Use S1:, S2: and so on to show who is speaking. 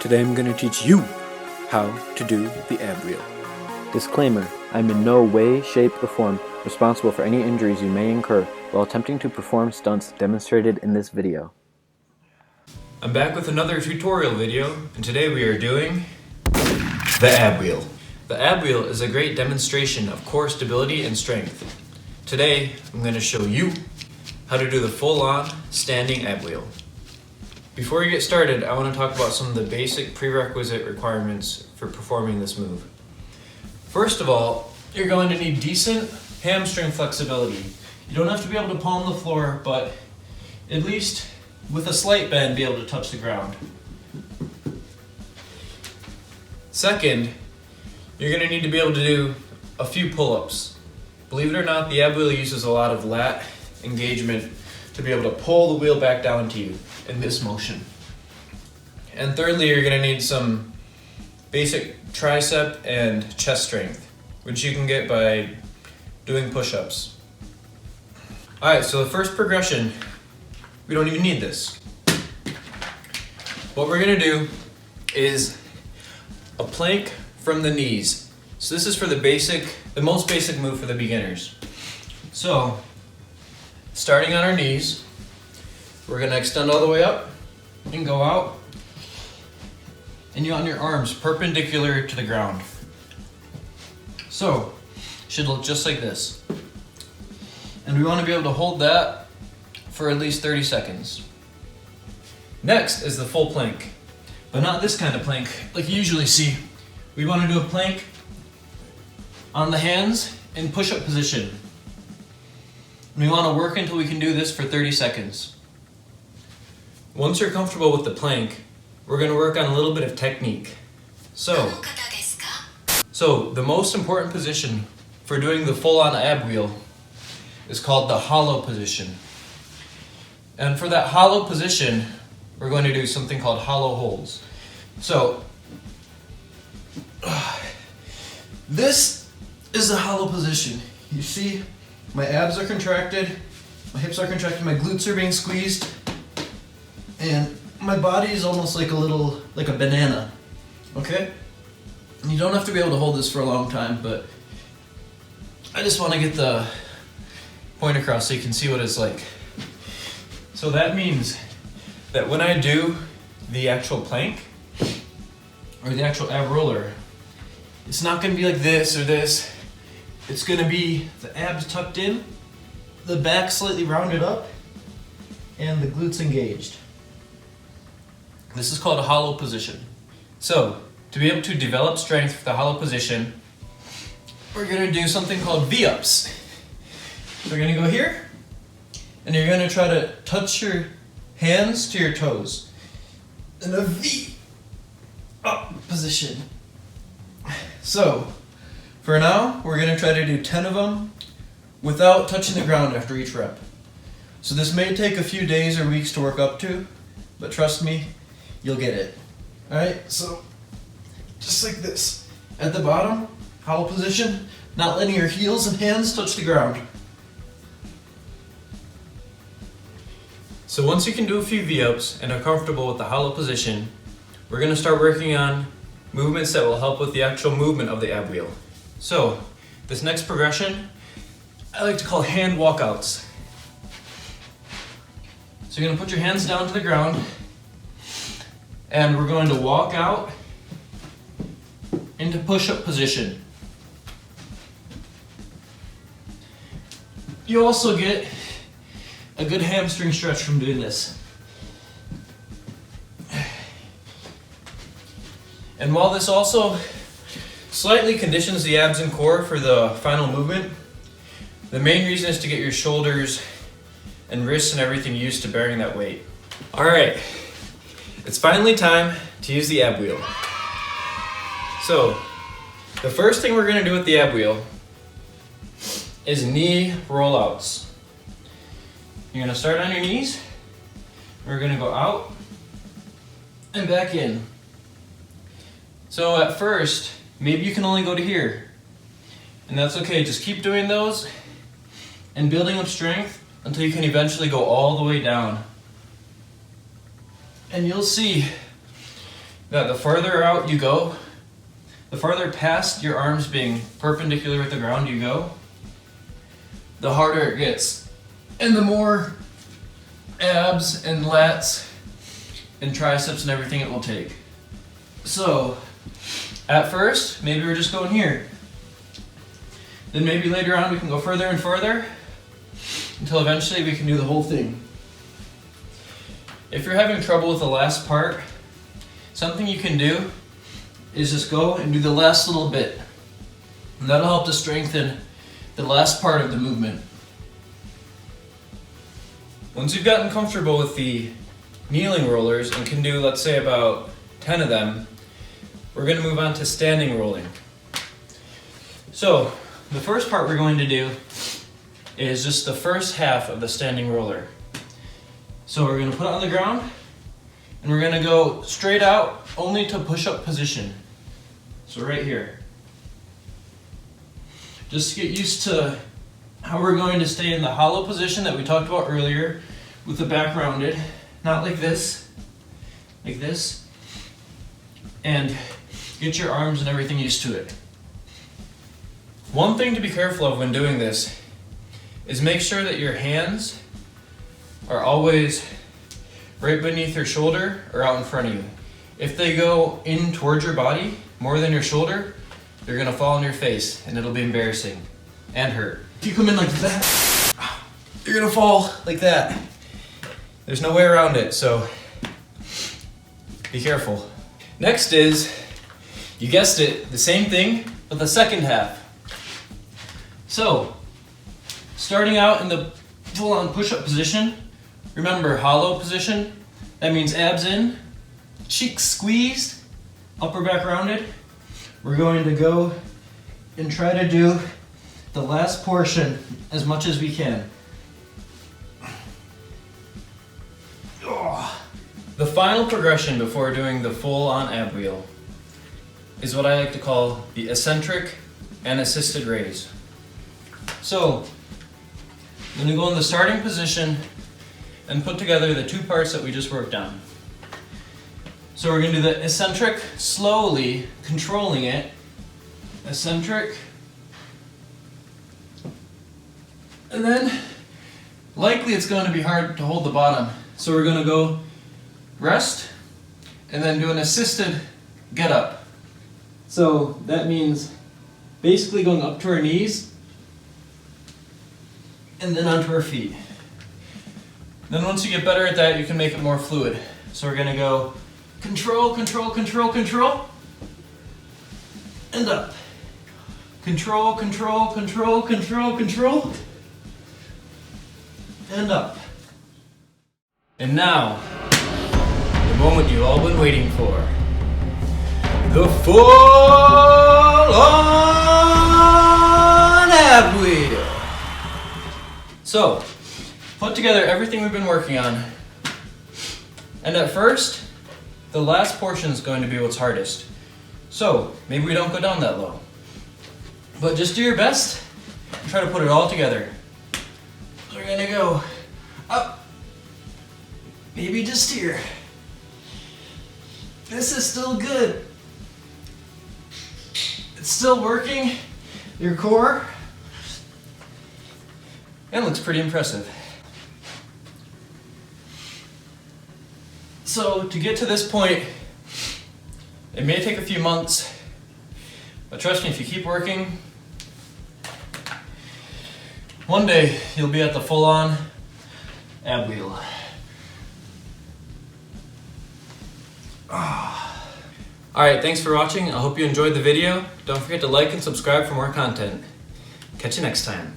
S1: Today I'm going to teach you how to do the ab wheel.
S2: Disclaimer, I'm in no way, shape, or form responsible for any injuries you may incur while attempting to perform stunts demonstrated in this video.
S3: I'm back with another tutorial video, and today we are doing the ab wheel. The ab wheel is a great demonstration of core stability and strength. Today, I'm going to show you how to do the full-on standing ab wheel. Before we get started, I want to talk about some of the basic prerequisite requirements for performing this move. First of all, you're going to need decent hamstring flexibility. You don't have to be able to palm the floor, but at least with a slight bend, be able to touch the ground. Second, you're going to need to be able to do a few pull-ups. Believe it or not, the ab wheel uses a lot of lat engagement to be able to pull the wheel back down to you in this motion. And thirdly, you're going to need some basic tricep and chest strength, which you can get by doing push-ups. Alright, so the first progression, we don't even need this. What we're going to do is a plank from the knees. So this is for the most basic move for the beginners. So, starting on our knees, we're going to extend all the way up and go out. And you want your arms perpendicular to the ground. So, should look just like this. And we want to be able to hold that for at least 30 seconds. Next is the full plank, but not this kind of plank like you usually see. We want to do a plank on the hands in push-up position. And we want to work until we can do this for 30 seconds. Once you're comfortable with the plank, we're going to work on a little bit of technique. So the most important position for doing the full-on ab wheel is called the hollow position. And for that hollow position, we're going to do something called hollow holds. So, this is the hollow position. You see, my abs are contracted, my hips are contracted, my glutes are being squeezed, and my body is almost like a banana, okay? And you don't have to be able to hold this for a long time, but I just want to get the point across so you can see what it's like. So that means that when I do the actual plank, or the actual ab roller, it's not going to be like this or this. It's going to be the abs tucked in, the back slightly rounded up, and the glutes engaged. This is called a hollow position. So, to be able to develop strength for the hollow position, we're going to do something called V-ups. So we're going to go here, and you're going to try to touch your hands to your toes in a V-up position. So, for now, we're going to try to do 10 of them without touching the ground after each rep. So this may take a few days or weeks to work up to, but trust me, you'll get it. Alright, so just like this. At the bottom, hollow position, not letting your heels and hands touch the ground. So once you can do a few V-ups and are comfortable with the hollow position, we're going to start working on movements that will help with the actual movement of the ab wheel. So, this next progression, I like to call hand walkouts. So you're going to put your hands down to the ground, and we're going to walk out into push-up position. You also get a good hamstring stretch from doing this. And while this also slightly conditions the abs and core for the final movement, the main reason is to get your shoulders and wrists and everything used to bearing that weight. Alright, it's finally time to use the ab wheel. So, the first thing we're going to do with the ab wheel is knee rollouts. You're going to start on your knees, we're going to go out and back in. So at first, maybe you can only go to here, and that's okay. Just keep doing those and building up strength until you can eventually go all the way down. And you'll see that the farther out you go, the farther past your arms being perpendicular with the ground you go, the harder it gets. And the more abs and lats and triceps and everything it will take. So, at first, maybe we're just going here. Then maybe later on we can go further and further until eventually we can do the whole thing. If you're having trouble with the last part, something you can do is just go and do the last little bit. And that'll help to strengthen the last part of the movement. Once you've gotten comfortable with the kneeling rollers and can do, let's say, about 10 of them, we're going to move on to standing rolling. So, the first part we're going to do is just the first half of the standing roller. So we're going to put it on the ground, and we're going to go straight out only to push-up position. So right here. Just to get used to how we're going to stay in the hollow position that we talked about earlier with the back rounded. Not like this, and get your arms and everything used to it. One thing to be careful of when doing this is make sure that your hands are always right beneath your shoulder or out in front of you. If they go in towards your body more than your shoulder, they're gonna fall on your face and it'll be embarrassing and hurt. If you come in like that, you're gonna fall like that. There's no way around it, so be careful. Next is, you guessed it, the same thing, but the second half. So, starting out in the full-on push-up position, remember hollow position, that means abs in, cheeks squeezed, upper back rounded. We're going to go and try to do the last portion as much as we can. The final progression before doing the full-on ab wheel is what I like to call the eccentric and assisted raise. So, I'm going to go in the starting position and put together the two parts that we just worked on. So we're going to do the eccentric slowly, controlling it. Eccentric. And then, likely it's going to be hard to hold the bottom. So we're going to go rest, and then do an assisted get up. So that means basically going up to our knees, and then onto our feet. Then once you get better at that, you can make it more fluid. So we're gonna go control, control, control, control, and up. Control, control, control, control, control, and up. And now, the moment you've all been waiting for. The full-on ab wheel. So, put together everything we've been working on. And at first, the last portion is going to be what's hardest. So, maybe we don't go down that low. But just do your best and try to put it all together. So we're gonna go up, maybe just here. This is still good. It's still working your core. And looks pretty impressive. So to get to this point, it may take a few months, but trust me, if you keep working, one day you'll be at the full-on ab wheel. Alright, thanks for watching. I hope you enjoyed the video. Don't forget to like and subscribe for more content. Catch you next time.